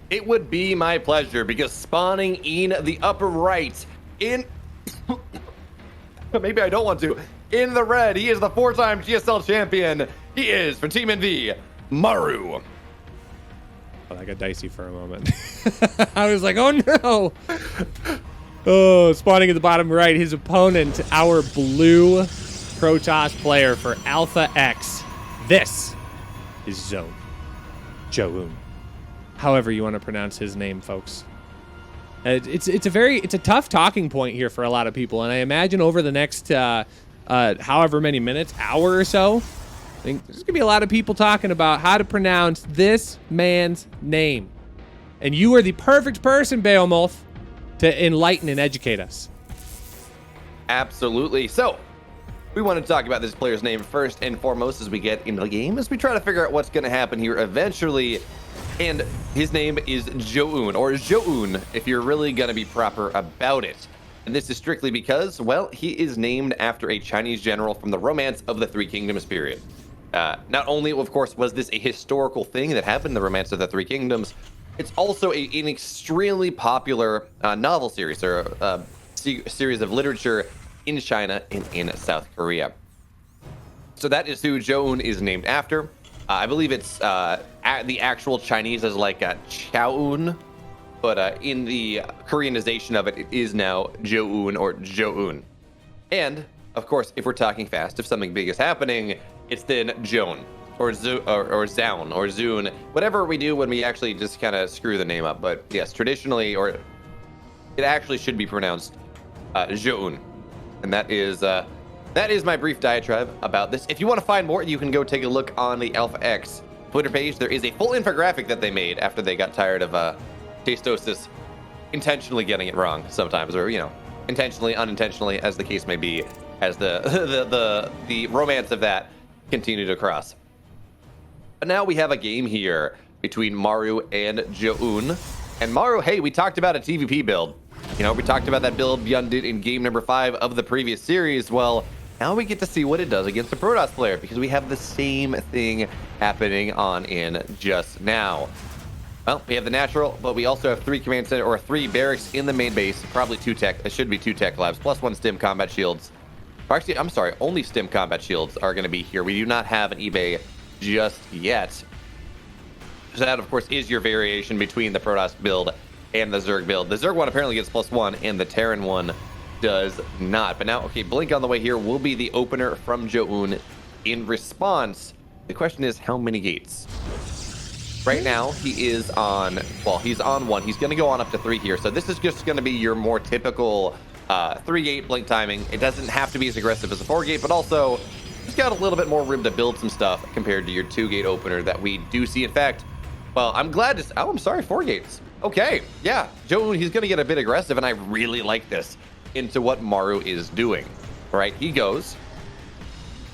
It would be my pleasure, because spawning in the upper right, in maybe I don't want to, in the red, he is the 4-time GSL champion. He is, for Team NV, MARU. Oh, that got dicey for a moment. I was like, oh no. Oh, spawning at the bottom right, his opponent, our blue Protoss player for Alpha X. This is Zoun. Zoun. However you want to pronounce his name, folks. It's a tough talking point here for a lot of people, and I imagine over the next however many minutes, hour or so, I think there's gonna be a lot of people talking about how to pronounce this man's name. And you are the perfect person, Beowulf, to enlighten and educate us. Absolutely. So, we want to talk about this player's name first and foremost as we get into the game, as we try to figure out what's going to happen here eventually. And his name is Zoun, or Zoun, if you're really going to be proper about it. And this is strictly because, well, he is named after a Chinese general from the Romance of the Three Kingdoms period. Not only, of course, was this a historical thing that happened in the Romance of the Three Kingdoms, it's also an extremely popular novel series, or series of literature in China and in South Korea. So that is who Zoun is named after. I believe it's the actual Chinese is like Chaoun, but in the Koreanization of it, it is now Joun or Joun. And of course, if we're talking fast, if something big is happening, it's then Joan or Zoun or Zoun, whatever we do when we actually just kind of screw the name up. But yes, traditionally, or it actually should be pronounced Zoun. And that is my brief diatribe about this. If you want to find more, you can go take a look on the Alpha X Twitter page. There is a full infographic that they made after they got tired of Tastosis intentionally getting it wrong sometimes, or intentionally, unintentionally, as the case may be, as the romance of that continued to cross. But now we have a game here between MARU and Zoun. And MARU, hey, we talked about a TVP build. We talked about that build Byun did in game number 5 of the previous series. Well, now we get to see what it does against a Protoss player, because we have the same thing happening on in just now. Well, we have the natural, but we also have 3 command center, or 3 barracks in the main base, probably 2 tech. It should be 2 tech labs, plus 1 stim combat shields. Or actually, I'm sorry, only stim combat shields are going to be here. We do not have an eBay just yet. So that, of course, is your variation between the Protoss build and the Zerg build. The Zerg one apparently gets +1, and the Terran one does not. But now, okay, Blink on the way here will be the opener from Zoun. In response, the question is, how many gates? Right now, he is on, well, he's on 1. He's going to go on up to 3 here. So this is just going to be your more typical 3-gate Blink timing. It doesn't have to be as aggressive as a 4-gate, but also he's got a little bit more room to build some stuff compared to your 2-gate opener that we do see. In fact, well, I'm glad to, oh, I'm sorry, 4 gates. Okay, yeah, Zoun, he's going to get a bit aggressive, and I really like this into what MARU is doing. Right, he goes,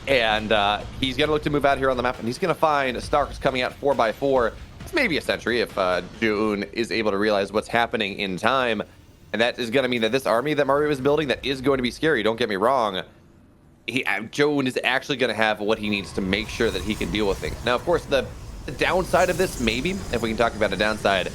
and he's going to look to move out here on the map, and he's going to find Starks coming out 4x4. It's maybe a sentry if Zoun is able to realize what's happening in time, and that is going to mean that this army that MARU is building, that is going to be scary, don't get me wrong. Zoun is actually going to have what he needs to make sure that he can deal with things. Now, of course, the downside of this, maybe, if we can talk about a downside,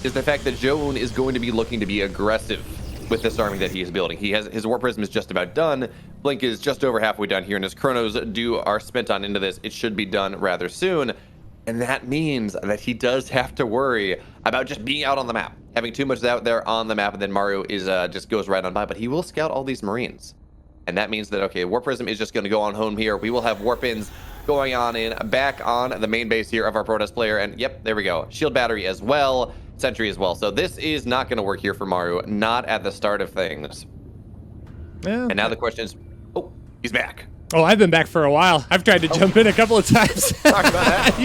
is the fact that Zoun is going to be looking to be aggressive with this army that he is building. He has his War Prism is just about done. Blink is just over halfway done here, and as chronos are spent on into this, it should be done rather soon. And that means that he does have to worry about just being out on the map, having too much out there on the map, and then MARU is just goes right on by. But he will scout all these Marines, and that means that, okay, War Prism is just going to go on home here. We will have Warp Ins going on in back on the main base here of our Protoss player, and yep, there we go. Shield battery as well. Sentry as well. So this is not going to work here for MARU, not at the start of things. Yeah. And now the question is, oh, he's back. Oh, I've been back for a while. I've tried to jump in a couple of times. Talk about that.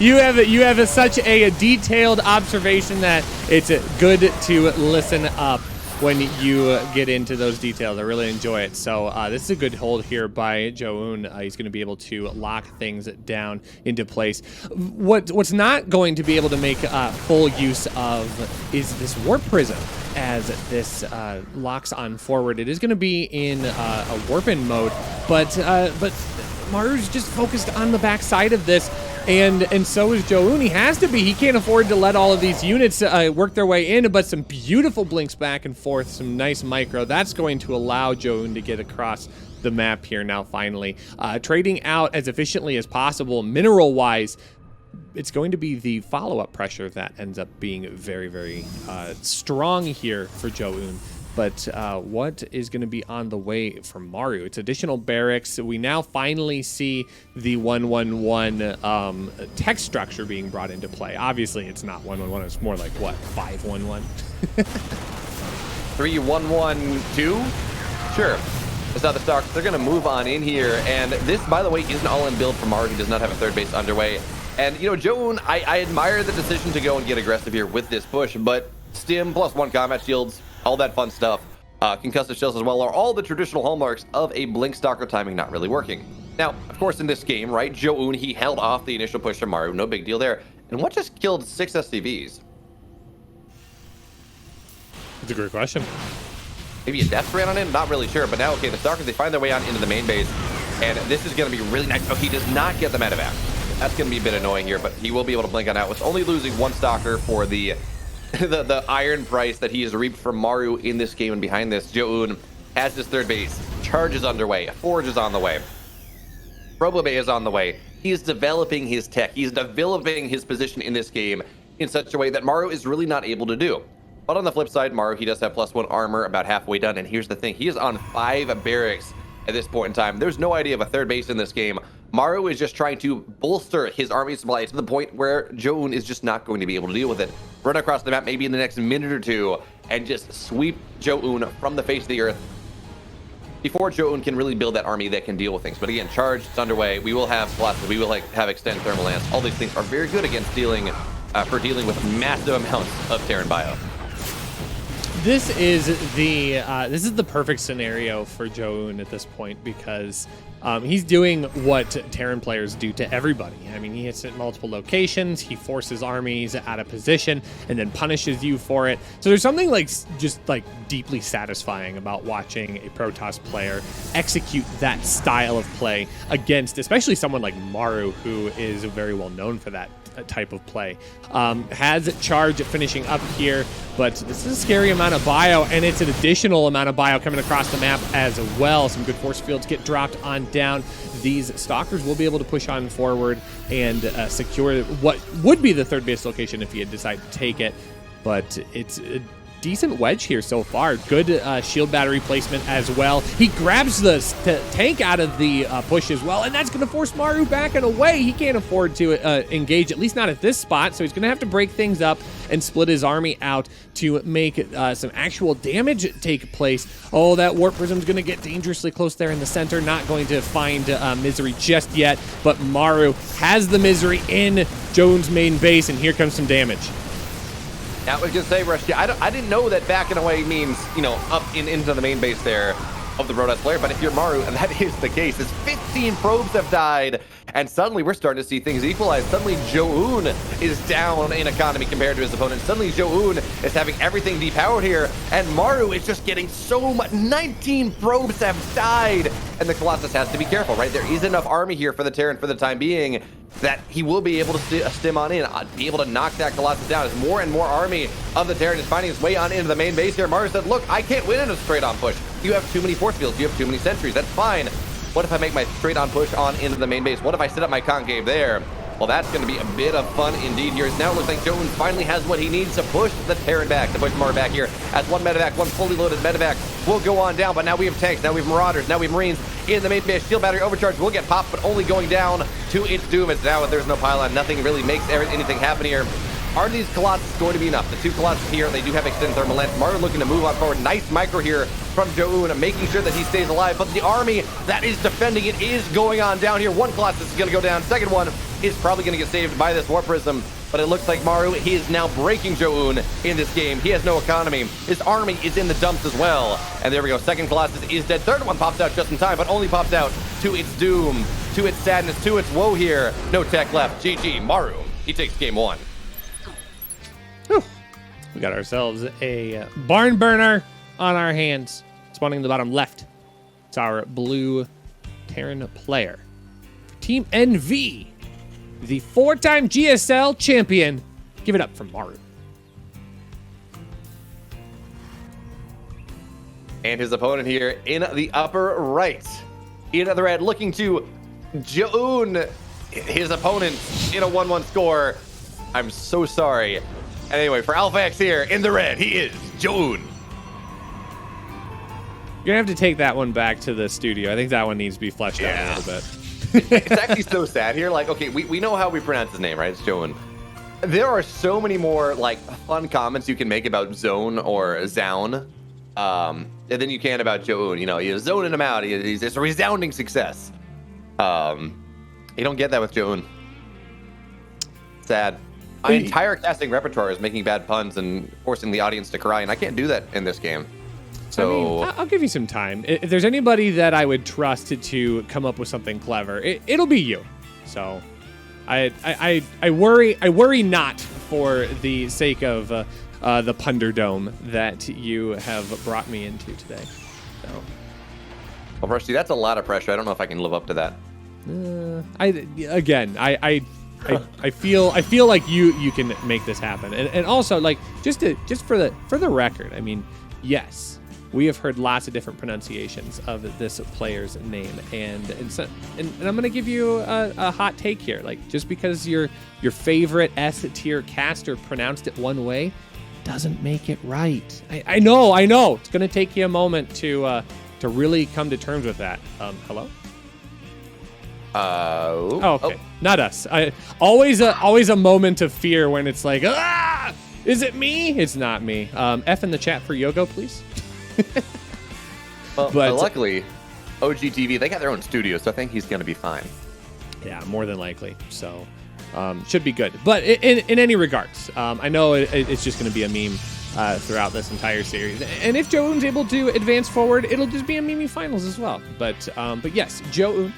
you have such a detailed observation that it's good to listen up when you get into those details. I really enjoy it. So this is a good hold here by Zoun. He's going to be able to lock things down into place. What's not going to be able to make full use of is this Warp Prism, as this locks on forward. It is going to be in a warp-in mode, but MARU's just focused on the back side of this. And so is Zoun. He has to be. He can't afford to let all of these units work their way in, but some beautiful blinks back and forth, some nice micro. That's going to allow Zoun to get across the map here now, finally. Trading out as efficiently as possible, mineral-wise. It's going to be the follow-up pressure that ends up being very, very strong here for Zoun. But what is going to be on the way from MARU? It's additional barracks. We now finally see the 111 text structure being brought into play. Obviously, it's not 111. It's more like, what, 511? 3112? Sure. That's not the stock. They're going to move on in here. And this, by the way, is an all-in build for MARU. He does not have a third base underway. And, you know, Zoun, I admire the decision to go and get aggressive here with this push, but stim +1 combat shields, all that fun stuff, concussive shells as well, are all the traditional hallmarks of a blink stalker timing not really working. Now, of course, in this game, right, Zoun, he held off the initial push from MARU, no big deal there. And what just killed 6 SCVs? That's a great question. Maybe a death ran on him? Not really sure, but now, okay, the stalkers, they find their way on into the main base, and this is going to be really nice. Oh, he does not get the medevac. That's going to be a bit annoying here, but he will be able to blink on out with only losing 1 stalker for the iron price that he has reaped from MARU in this game. And behind this, Zoun has his third base. Charge is underway. Forge is on the way. Robo Bay is on the way. He is developing his tech. He's developing his position in this game in such a way that MARU is really not able to do. But on the flip side, MARU, he does have +1 armor, about halfway done. And here's the thing. He is on 5 barracks at this point in time. There's no idea of a third base in this game. MARU is just trying to bolster his army supply to the point where Zoun is just not going to be able to deal with it. Run across the map maybe in the next minute or two and just sweep Zoun from the face of the earth before Zoun can really build that army that can deal with things. But again, charge, it's underway. We will have Colossus, we will have extended thermal lance. All these things are very good against dealing with massive amounts of Terran bio. This is the perfect scenario for Zoun at this point, because he's doing what Terran players do to everybody. I mean, he hits at multiple locations, he forces armies out of position, and then punishes you for it. So there's something just deeply satisfying about watching a Protoss player execute that style of play against, especially someone like MARU, who is very well known for that type of play. Has charge finishing up here, but this is a scary amount of bio, and it's an additional amount of bio coming across the map as well. Some good force fields get dropped on down. These stalkers will be able to push on forward and secure what would be the third base location if he had decided to take it, but it's a decent wedge here so far. Good shield battery placement as well. He grabs the tank out of the push as well, and that's going to force MARU back and away. He can't afford to engage, at least not at this spot, so he's going to have to break things up and split his army out to make some actual damage take place. Oh, that warp prism's going to get dangerously close there in the center. Not going to find Misery just yet, but MARU has the Misery in Zoun's main base, and here comes some damage. Now, I was going to say, Rush, I didn't know that backing away means, you know, up into the main base there of the Protoss player, but if you're MARU, and that is the case, it's 15 probes have died, and suddenly we're starting to see things equalize. Suddenly Zoun is down in economy compared to his opponent. Suddenly Zoun is having everything depowered here, and MARU is just getting so much. 19 probes have died, and the Colossus has to be careful, right? There is enough army here for the Terran for the time being that he will be able to stim on in, be able to knock that Colossus down as more and more army of the Terran is finding its way on into the main base here. MARU said, look, I can't win in a straight-on push. You have too many force fields. You have too many sentries. That's fine. What if I make my straight-on push on into the main base? What if I set up my concave there? Well, that's going to be a bit of fun indeed here. Now it looks like Zoun finally has what he needs to push the Terran back, to push MARU back here. As one medevac, one fully loaded medevac will go on down, but now we have tanks, now we have Marauders, now we have Marines in the main base. Shield battery overcharge will get popped, but only going down to its doom. It's now there's no pylon. Nothing really makes anything happen here. Are these Colossus going to be enough? The 2 Colossus here, they do have extended thermal lance. MARU looking to move on forward. Nice micro here from Zoun, making sure that he stays alive. But the army that is defending it is going on down here. 1 Colossus is going to go down. Second one is probably going to get saved by this Warp Prism. But it looks like MARU, he is now breaking Zoun in this game. He has no economy. His army is in the dumps as well. And there we go. Second Colossus is dead. Third one pops out just in time, but only pops out to its doom, to its sadness, to its woe here. No tech left. GG, MARU. He takes game 1. Whew. We got ourselves a barn burner on our hands. Spawning in the bottom left. It's our blue Terran player. Team NV. the 4-time GSL champion. Give it up for MARU. And his opponent here in the upper right. In the red, looking to Zoun, his opponent in a 1-1 score. I'm so sorry. Anyway, for Alpha X here in the red, he is Zoun. You're going to have to take that one back to the studio. I think that one needs to be fleshed out a little bit. It's actually so sad here. Like, okay, we know how we pronounce his name, right? It's Zoun. There are so many more, like, fun comments you can make about Zoun or Zoun. Than you can about Zoun. You know, you're zoning him out. It's a resounding success. You don't get that with Zoun. Sad. My entire casting repertoire is making bad puns and forcing the audience to cry, and I can't do that in this game. So I mean, I'll give you some time. If there's anybody that I would trust to come up with something clever, it'll be you. So I worry not for the sake of the Punderdome that you have brought me into today. So. Well, Rusty, that's a lot of pressure. I don't know if I can live up to that. I feel like you can make this happen, and also like just for the record. I mean, yes, we have heard lots of different pronunciations of this player's name, and I'm gonna give you a hot take here. Like, just because your favorite S tier caster pronounced it one way doesn't make it right. I know. It's gonna take you a moment to really come to terms with that. Hello? Oh, okay. Not us. Always a moment of fear when it's like, is it me? It's not me. F in the chat for Yogo, please. But luckily, OGTV, they got their own studio, so I think he's gonna be fine. Yeah, more than likely. So should be good. But in any regards, I know it's just going to be a meme throughout this entire series. And if Zoun's able to advance forward, it'll just be a meme finals as well. But yes, Zoun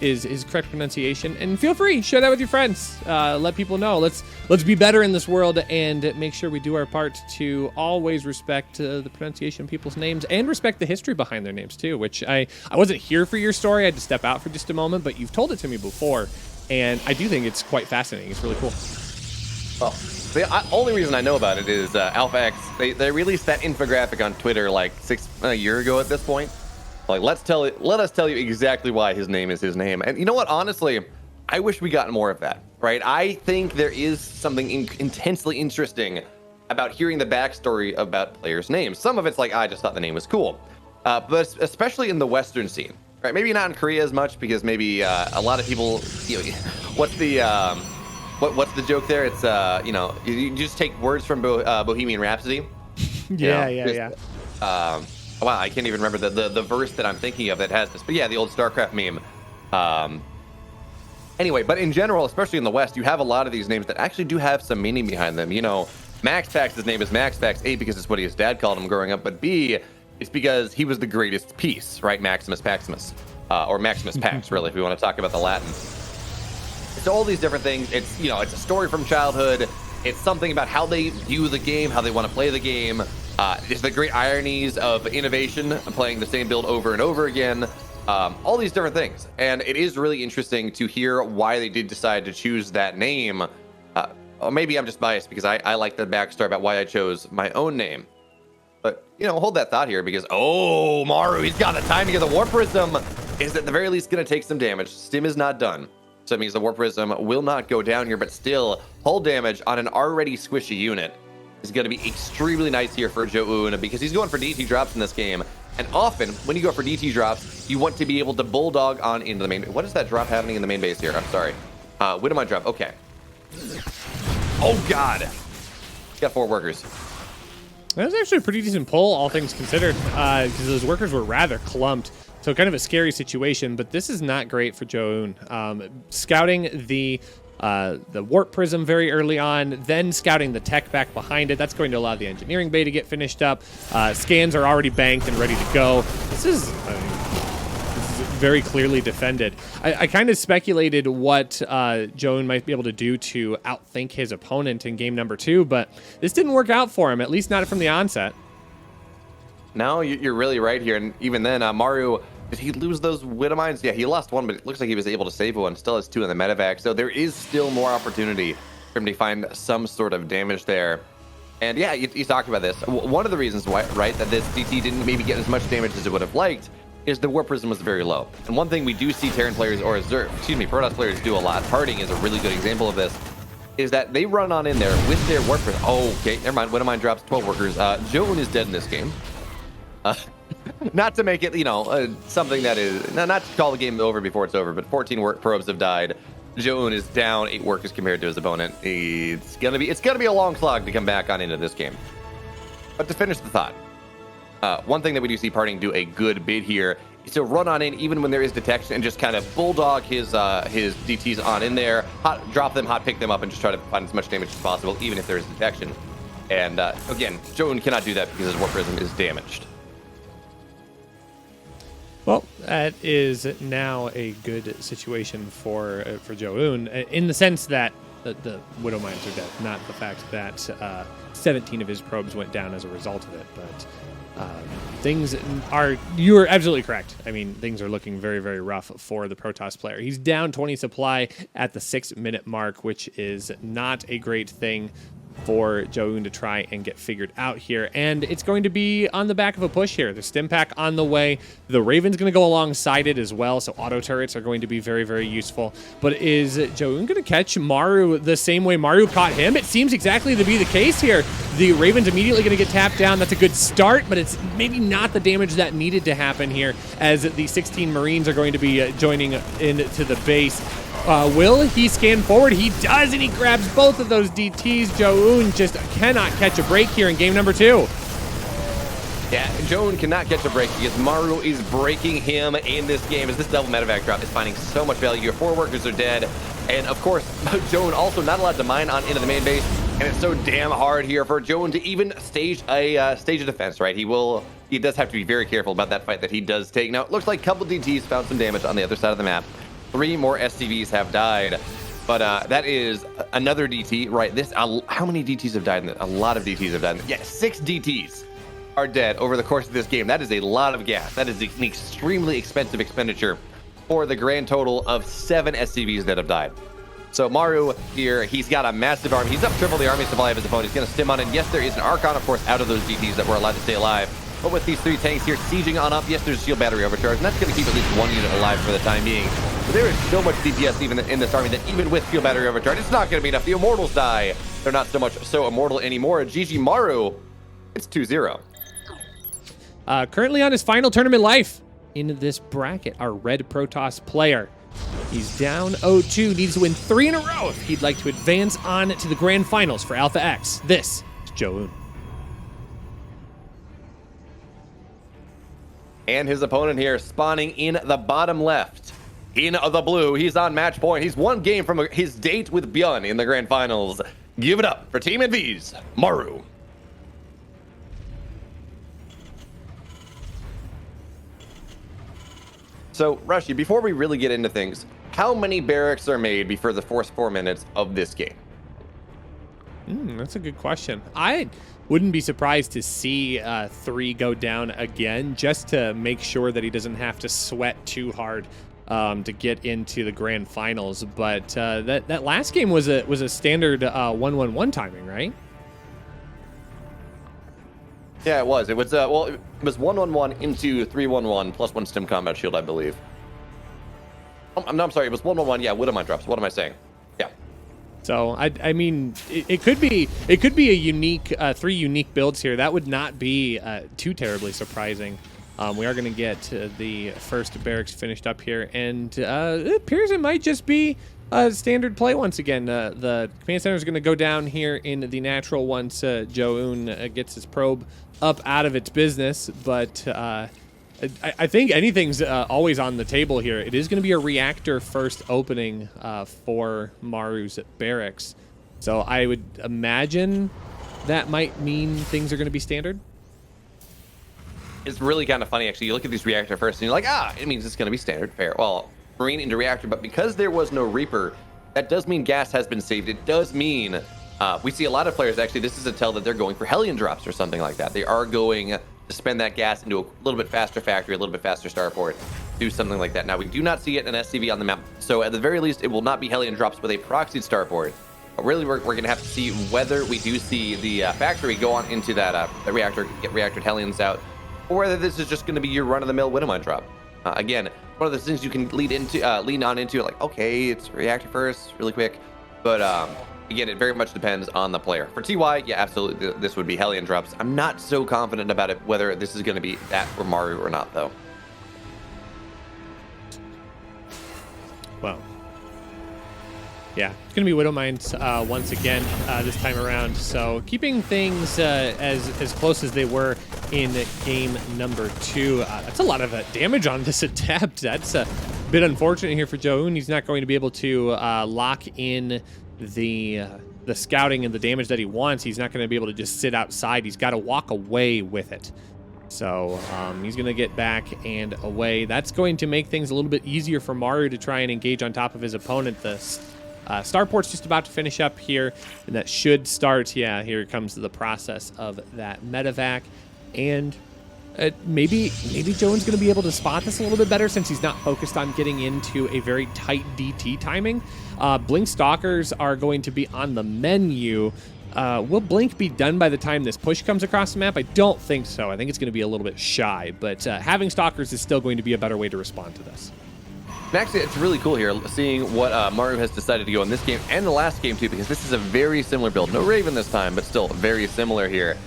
is correct pronunciation. And feel free, share that with your friends. Let people know. Let's be better in this world and make sure we do our part to always respect the pronunciation of people's names and respect the history behind their names too, which I wasn't here for your story. I had to step out for just a moment, but you've told it to me before. And I do think it's quite fascinating. It's really cool. Well, the only reason I know about it is Alpha X. They released that infographic on Twitter like a year ago at this point. Like, let us tell you exactly why his name is his name. And you know what? Honestly, I wish we got more of that. Right? I think there is something intensely interesting about hearing the backstory about players' names. Some of it's like, I just thought the name was cool, but especially in the Western scene. Right, maybe not in Korea as much because maybe a lot of people, what's the joke there? It's you just take words from Bohemian Rhapsody. Yeah. Wow, I can't even remember the verse that I'm thinking of that has this, but yeah, the old StarCraft meme. Anyway, but in general, especially in the West, you have a lot of these names that actually do have some meaning behind them. You know, Max Pax's name is Max Pax, A, because it's what his dad called him growing up, but B, it's because he was the greatest piece, right? Maximus Paximus, or Maximus Pax, really, if we want to talk about the Latin. So all these different things. It's it's a story from childhood. It's something about how they view the game, how they want to play the game. It's the great ironies of innovation, playing the same build over and over again. All these different things, and it is really interesting to hear why they did decide to choose that name. Or maybe I'm just biased because I like the backstory about why I chose my own name. But, hold that thought here because, MARU, he's got the timing of the Warp Prism is at the very least going to take some damage. Stim is not done. So it means the Warp Prism will not go down here, but still, hull damage on an already squishy unit is going to be extremely nice here for Zoun because he's going for DT drops in this game. And often, when you go for DT drops, you want to be able to bulldog on into the main. What is that drop happening in the main base here? I'm sorry. Widowmine drop. Okay. Oh, God. He's got 4 workers. That was actually a pretty decent pull, all things considered, because those workers were rather clumped. So kind of a scary situation, but this is not great for Zoun. Scouting the Warp Prism very early on, then scouting the tech back behind it. That's going to allow the engineering bay to get finished up. Scans are already banked and ready to go. This is very clearly defended. I kind of speculated what Zoun might be able to do to outthink his opponent in game number 2, but this didn't work out for him, at least not from the onset. No, you're really right here. And even then, MARU Did he lose those Widow Mines? Yeah, he lost one, but it looks like he was able to save one. Still has 2 in the medevac, so there is still more opportunity for him to find some sort of damage there. And yeah, you talked about this. One of the reasons why, right, that this DT didn't maybe get as much damage as it would have liked is the Warp Prism was very low. And one thing we do see Terran players, or Protoss players do a lot, Parting is a really good example of this, is that they run on in there with their Warp Prism. Oh, okay, never mind. Widow Mine drops 12 workers. Zoun is dead in this game. Not to make it, something that is, not to call the game over before it's over, but 14 probes have died. Zoun is down 8 workers compared to his opponent. It's gonna be a long slog to come back on into this game. But to finish the thought, one thing that we do see Parting do a good bit here is to run on in even when there is detection and just kind of bulldog his DTs on in there, drop them, hot pick them up, and just try to find as much damage as possible, even if there is detection. And again, Zoun cannot do that because his Warp Prism is damaged. Well, that is now a good situation for Zoun in the sense that the Widow Mines are dead, not the fact that 17 of his probes went down as a result of it. But you are absolutely correct. I mean, things are looking very, very rough for the Protoss player. He's down 20 supply at the 6-minute mark, which is not a great thing for Zoun to try and get figured out here. And it's going to be on the back of a push here. The stim pack on the way. The Raven's going to go alongside it as well, so auto turrets are going to be very, very useful. But is Zoun going to catch MARU the same way MARU caught him? It seems exactly to be the case here. The Raven's immediately going to get tapped down. That's a good start, but it's maybe not the damage that needed to happen here, as the 16 Marines are going to be joining into the base. Will he scan forward? He does, and he grabs both of those DTs. Zoun just cannot catch a break here in game number 2. Yeah, Zoun cannot catch a break because MARU is breaking him in this game, as this double medevac drop is finding so much value. Your 4 workers are dead, and of course, Zoun also not allowed to mine on into the main base, and it's so damn hard here for Zoun to even stage a defense, right? He does have to be very careful about that fight that he does take. Now, it looks like a couple DTs found some damage on the other side of the map. 3 more SCVs have died, but that is another DT, right? How many DTs have died? A lot of DTs have died. Yeah, 6 DTs are dead over the course of this game. That is a lot of gas. That is an extremely expensive expenditure for the grand total of 7 SCVs that have died. So MARU here, he's got a massive army. He's up triple the army supply of his opponent. He's going to stim on in. Yes, there is an Archon, of course, out of those DTs that were allowed to stay alive. But with these 3 tanks here sieging on up, yes, there's a shield battery overcharge, and that's going to keep at least 1 unit alive for the time being. But there is so much DPS even in this army that even with shield battery overcharge, it's not going to be enough. The Immortals die. They're not so immortal anymore. GG MARU, it's 2-0. Currently on his final tournament life in this bracket, our red Protoss player. He's down 0-2, needs to win 3 in a row if he'd like to advance on to the grand finals for Alpha X. This is Zoun. And his opponent here spawning in the bottom left. In the blue, he's on match point. He's 1 game from his date with Bjorn in the grand finals. Give it up for Team NV's MARU. So, Rushy, before we really get into things, how many barracks are made before the first 4 minutes of this game? That's a good question. I wouldn't be surprised to see 3 go down again, just to make sure that he doesn't have to sweat too hard to get into the grand finals. But that last game was a standard 1-1-1 timing, right? Yeah, it was. It was it was 1-1-1 into 3-1-1 plus 1 stim combat shield, I believe. I'm sorry. It was 1-1-1. Yeah, Widow Mine drops. What am I saying? Yeah. So I mean, it could be a unique 3 unique builds here. That would not be too terribly surprising. We are going to get the first barracks finished up here, and it appears it might just be standard play once again. The command center is going to go down here in the natural once Zoun gets his probe up out of its business, but I think anything's always on the table here. It is going to be a reactor first opening for MARU's barracks. So I would imagine that might mean things are going to be standard. It's really kind of funny, actually. You look at these reactor first, and you're like, it means it's going to be standard fare. Well, Marine into reactor, but because there was no Reaper, that does mean gas has been saved. It does mean we see a lot of players, actually, this is a tell that they're going for Hellion drops or something like that. They are going to spend that gas into a little bit faster factory, a little bit faster starport. do something like that. Now, we do not see it in SCV on the map, so at the very least, it will not be Hellion drops with a proxied starport. But really, we're going to have to see whether we do see the factory go on into that the reactor, get reactored Hellions out, or whether this is just going to be your run-of-the-mill Widowmine drop. Again, one of those things you can lean on into, like, okay, it's reactor first, really quick. But again, it very much depends on the player. For TY, yeah, absolutely, this would be Hellion drops. I'm not so confident about it, whether this is going to be that for MARU or not, though. Well, yeah, it's going to be Widowmines once again this time around. So keeping things as close as they were in game number 2. That's a lot of damage on this attempt. That's a bit unfortunate here for Zoun. He's not going to be able to lock in the scouting and the damage that he wants. He's not going to be able to just sit outside. He's got to walk away with it. So he's going to get back and away. That's going to make things a little bit easier for MARU to try and engage on top of his opponent. The starport's just about to finish up here, and that should start. Yeah, here comes the process of that medevac. And maybe Zoun's going to be able to spot this a little bit better since he's not focused on getting into a very tight DT timing. Blink Stalkers are going to be on the menu. Will Blink be done by the time this push comes across the map? I don't think so. I think it's going to be a little bit shy, but having Stalkers is still going to be a better way to respond to this. Actually, it's really cool here seeing what MARU has decided to go in this game and the last game too, because this is a very similar build. No Raven this time, but still very similar here.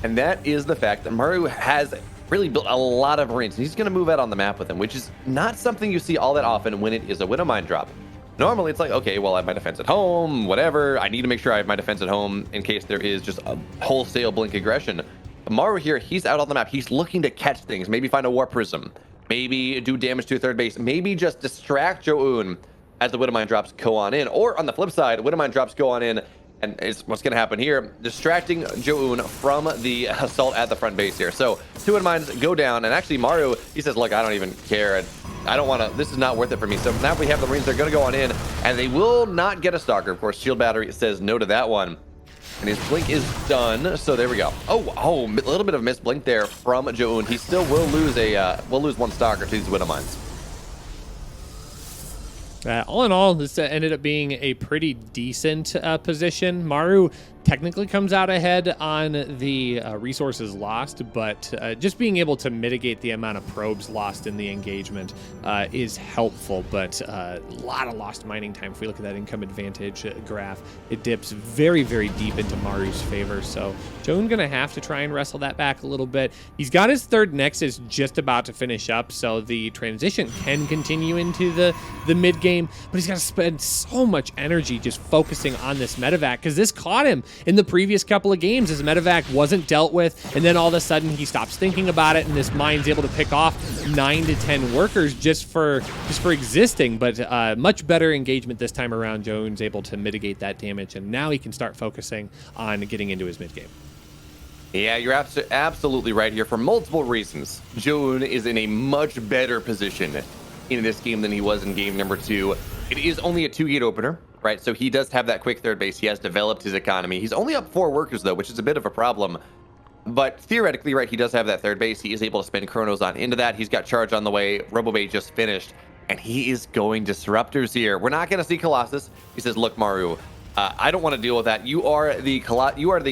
And that is the fact that MARU has really built a lot of Marines, and he's going to move out on the map with them, which is not something you see all that often when it is a Widowmine drop. Normally, it's like, okay, well, I have my defense at home, whatever. I need to make sure I have my defense at home in case there is just a wholesale Blink aggression. But MARU here, he's out on the map. He's looking to catch things, maybe find a Warp Prism, maybe do damage to a third base, maybe just distract Zoun as the Widowmine drops go on in. Or on the flip side, Widowmine drops go on in, and it's what's going to happen here, distracting Zoun from the assault at the front base here. So 2 Widowmines go down, and actually MARU, he says, look, I don't even care. I don't want to, this is not worth it for me. So now we have the Marines, they're going to go on in, and they will not get a Stalker. Of course, Shield Battery says no to that one. And his blink is done, so there we go. Oh, a little bit of missed blink there from Zoun. He still will lose 1 Stalker to these Widowmines. All in all, this ended up being a pretty decent position. MARU technically comes out ahead on the resources lost, but just being able to mitigate the amount of probes lost in the engagement is helpful, but a lot of lost mining time. If we look at that income advantage graph, it dips very, very deep into MARU's favor, so Zoun gonna have to try and wrestle that back a little bit. He's got his 3rd Nexus just about to finish up, so the transition can continue into the mid game, but he's got to spend so much energy just focusing on this medevac, because this caught him in the previous couple of games. His medevac wasn't dealt with, and then all of a sudden he stops thinking about it, and this mine's able to pick off 9 to 10 workers just for existing. But much better engagement this time around. Zoun's able to mitigate that damage, and now he can start focusing on getting into his mid game. Yeah, you're absolutely right here for multiple reasons. Zoun is in a much better position in this game than he was in game number 2. It is only a 2-gate opener, right? So he does have that quick third base. He has developed his economy. He's only up 4 workers, though, which is a bit of a problem. But theoretically, right, he does have that third base. He is able to spend Chronos on into that. He's got Charge on the way. RoboBay just finished, and he is going Disruptors here. We're not going to see Colossus. He says, look, MARU, I don't want to deal with that. You are the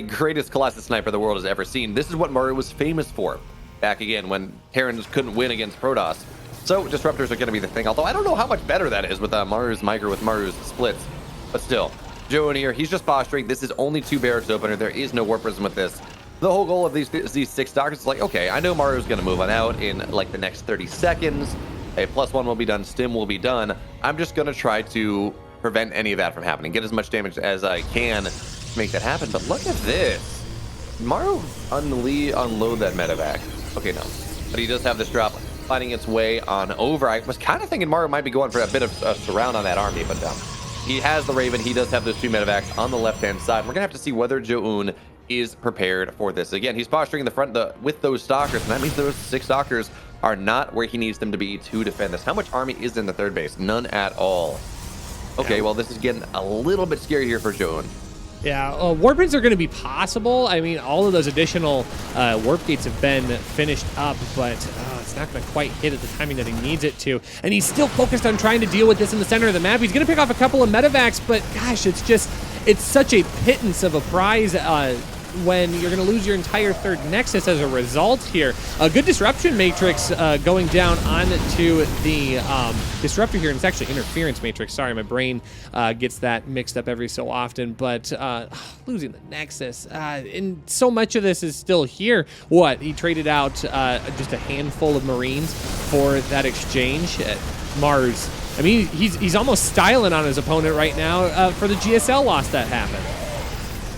greatest Colossus sniper the world has ever seen. This is what MARU was famous for back again when Terrans couldn't win against Protoss. So Disruptors are going to be the thing, although I don't know how much better that is with MARU's Micro, with MARU's splits. But still, Zoun here, he's just posturing. This is only 2 barracks opener. There is no Warp Prism with this. The whole goal of these 6 Stalkers is like, okay, I know MARU's going to move on out in like the next 30 seconds. A +1 will be done, Stim will be done. I'm just going to try to prevent any of that from happening. Get as much damage as I can to make that happen. But look at this. MARU unload that medevac. Okay, no. But he does have this drop finding its way on over. I was kind of thinking MARU might be going for a bit of a surround on that army, but he has the Raven. He does have those 2 medevacs on the left-hand side. We're going to have to see whether Zoun is prepared for this. Again, he's posturing in the front with those Stalkers, and that means those 6 Stalkers are not where he needs them to be to defend this. How much army is in the 3rd base? None at all. Okay, well, this is getting a little bit scary here for Zoun. Yeah, warp gates are going to be possible. I mean, all of those additional warp gates have been finished up, but it's not going to quite hit at the timing that he needs it to. And he's still focused on trying to deal with this in the center of the map. He's going to pick off a couple of medevacs, but gosh, it's such a pittance of a prize when you're going to lose your entire third Nexus as a result here. A good disruption matrix going down onto the disruptor here, and it's actually interference matrix. Sorry, my brain gets that mixed up every so often, but losing the Nexus. And so much of this is still here. What? He traded out just a handful of Marines for that exchange. MARU's. I mean, he's almost styling on his opponent right now for the GSL loss that happened.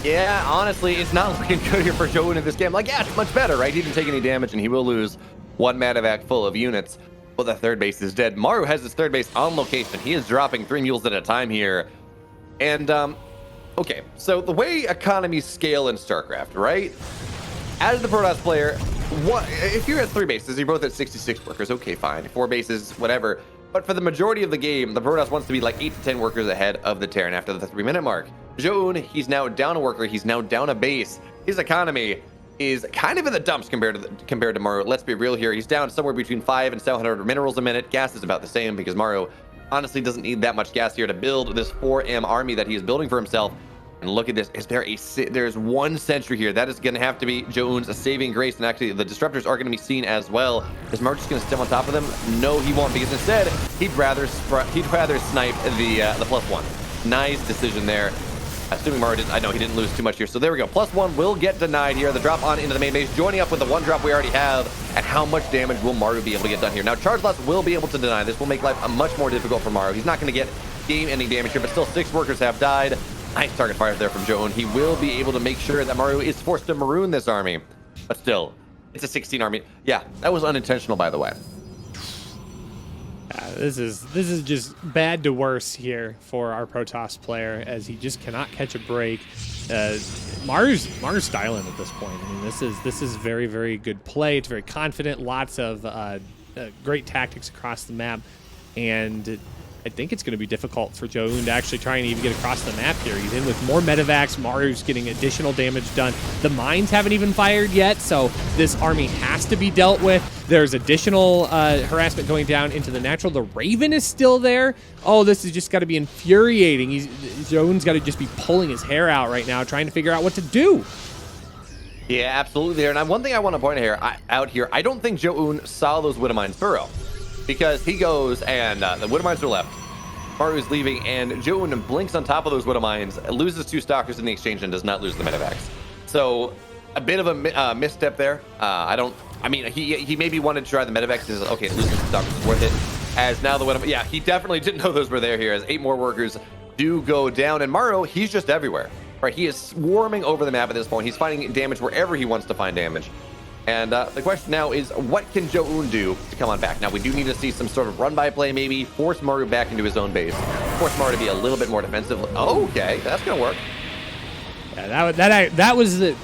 Yeah, honestly, it's not looking good here for Zoun in this game. Like, yeah, it's much better, right? He didn't take any damage, and he will lose one medevac full of units. But the third base is dead. MARU has his third base on location. He is dropping 3 mules at a time here. And, okay, so the way economies scale in StarCraft, right? As the Protoss player, if you're at 3 bases, you're both at 66 workers, okay, fine. 4 bases, whatever. But for the majority of the game, the Protoss wants to be like 8 to 10 workers ahead of the Terran after the 3-minute mark. Zoun, he's now down a worker, he's now down a base. His economy is kind of in the dumps compared to MARU. Let's be real here. He's down somewhere between 5 and 700 minerals a minute. Gas is about the same because MARU honestly doesn't need that much gas here to build this 4M army that he is building for himself. And look at this. There's 1 sentry here. That is going to have to be Zoun's saving grace. And actually, the disruptors are going to be seen as well. Is MARU just going to step on top of them? No, he won't, because instead, he'd rather snipe the +1. Nice decision there. Assuming MARU didn't, I know he didn't lose too much here. So there we go. +1 will get denied here. The drop on into the main base, joining up with the 1 drop we already have. And how much damage will MARU be able to get done here? Now, charge loss will be able to deny. This will make life much more difficult for MARU. He's not going to get game-ending damage here, but still 6 workers have died. Nice target fire there from Zoun. He will be able to make sure that MARU is forced to maroon this army. But still, it's a 16 army. Yeah, that was unintentional, by the way. This is just bad to worse here for our Protoss player, as he just cannot catch a break. MARU's styling at this point. I mean, this is very, very good play. It's very confident. Lots of great tactics across the map, and I think it's going to be difficult for Zoun to actually try and even get across the map here. He's in with more medevacs. MARU's getting additional damage done. The mines haven't even fired yet, so this army has to be dealt with. There's additional harassment going down into the natural. The Raven is still there. Oh, this has just got to be infuriating. Zoun's got to just be pulling his hair out right now, trying to figure out what to do. Yeah, absolutely there. And one thing I want to point out here, I don't think Zoun saw those Widowmines thorough, because he goes and the Widowmines are left. MARU's leaving, and Zoun blinks on top of those Widowmines, loses 2 stalkers in the exchange, and does not lose the medevacs. So a bit of a misstep there. I mean, he maybe wanted to try the medevacs. He says, okay, losing the stalkers is worth it. As now the Widowmines, yeah, he definitely didn't know those were there here, as 8 more workers do go down. And MARU, he's just everywhere. Right, he is swarming over the map at this point. He's finding damage wherever he wants to find damage. And the question now is, what can Zoun do to come on back? Now, we do need to see some sort of run-by play, maybe force MARU back into his own base, force MARU to be a little bit more defensive. Okay, that's gonna work. Yeah, that was the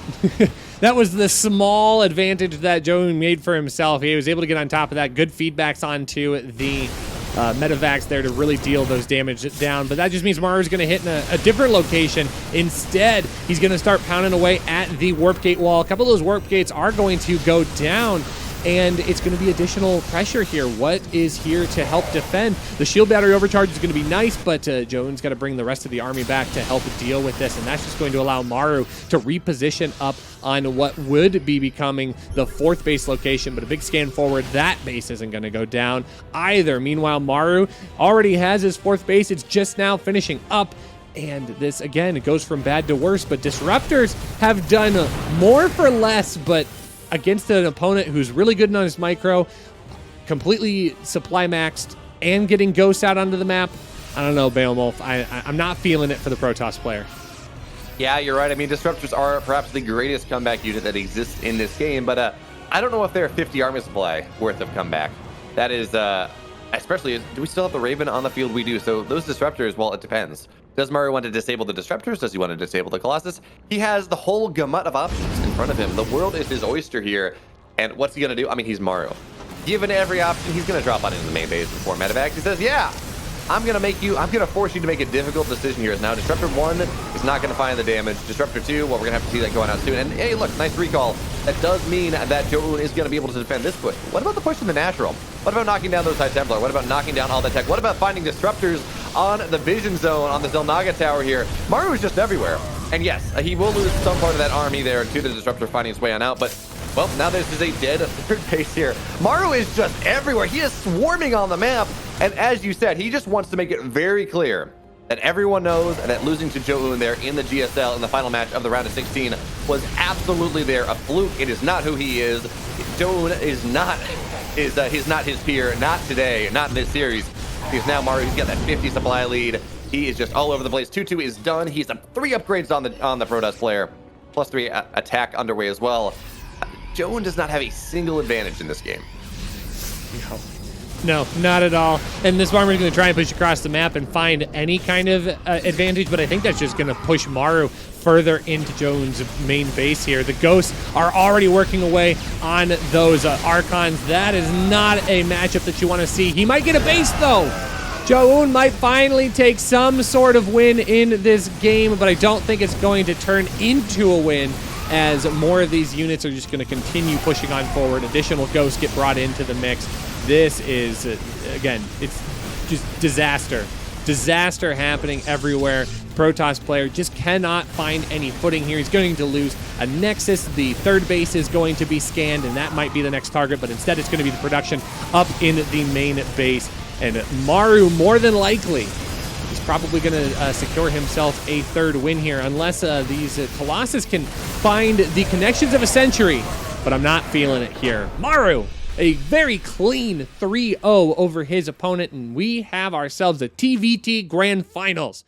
that was the small advantage that Zoun made for himself. He was able to get on top of that. Good feedbacks onto the medevacs there to really deal those damage down, but that just means MARU's going to hit in a different location. Instead, he's going to start pounding away at the warp gate wall. A couple of those warp gates are going to go down, and it's going to be additional pressure here. What is here to help defend? The shield battery overcharge is going to be nice, but Zoun's got to bring the rest of the army back to help deal with this, and that's just going to allow MARU to reposition up on what would be becoming the 4th base location. But a big scan forward, that base isn't going to go down either. Meanwhile, MARU already has his 4th base. It's just now finishing up. And this, again, it goes from bad to worse. But Disruptors have done more for less, but against an opponent who's really good on his micro, completely supply maxed, and getting ghosts out onto the map. I don't know, Beowulf. I'm not feeling it for the Protoss player. Yeah, you're right. I mean, Disruptors are perhaps the greatest comeback unit that exists in this game, but I don't know if they're 50 army supply worth of comeback. That is, especially, do we still have the Raven on the field? We do. So those Disruptors, well, it depends. Does MARU want to disable the Disruptors? Does he want to disable the Colossus? He has the whole gamut of options in front of him. The world is his oyster here. And what's he going to do? I mean, he's MARU. Given every option, he's going to drop on into the main base before medevacs. He says, yeah, I'm gonna force you to make a difficult decision here. Now, Disruptor 1 is not gonna find the damage. Disruptor 2, well, we're gonna have to see that going out soon. And hey, look, nice recall. That does mean that Zoun is gonna be able to defend this push. What about the push in the natural? What about knocking down those High Templar? What about knocking down all that tech? What about finding Disruptors on the Vision Zone on the Zelnaga Tower here? MARU is just everywhere. And yes, he will lose some part of that army there to the Disruptor finding its way on out, but well, now this is a dead third base here. MARU is just everywhere. He is swarming on the map. And as you said, he just wants to make it very clear that everyone knows that losing to Zoun there in the GSL in the final match of the round of 16 was absolutely there a fluke. It is not who he is. Zoun is not he's not his peer, not today, not in this series. He's now MARU. He's got that 50 supply lead. He is just all over the place. 2-2 is done. He's up 3 upgrades on the Protoss player, plus 3 attack underway as well. Zoun does not have a single advantage in this game. No, not at all. And this Bomber's going to try and push across the map and find any kind of advantage, but I think that's just going to push MARU further into Zoun's main base here. The Ghosts are already working away on those Archons. That is not a matchup that you want to see. He might get a base, though. Zoun might finally take some sort of win in this game, but I don't think it's going to turn into a win, as more of these units are just going to continue pushing on forward. Additional Ghosts get brought into the mix. This is, again, it's just disaster. Disaster happening everywhere. Protoss player just cannot find any footing here. He's going to lose a Nexus. The third base is going to be scanned, and that might be the next target, but instead it's going to be the production up in the main base. And MARU, more than likely, is probably going to secure himself a third win here, unless these Colossus can find the connections of a century. But I'm not feeling it here. MARU, a very clean 3-0 over his opponent, and we have ourselves a TVT Grand Finals.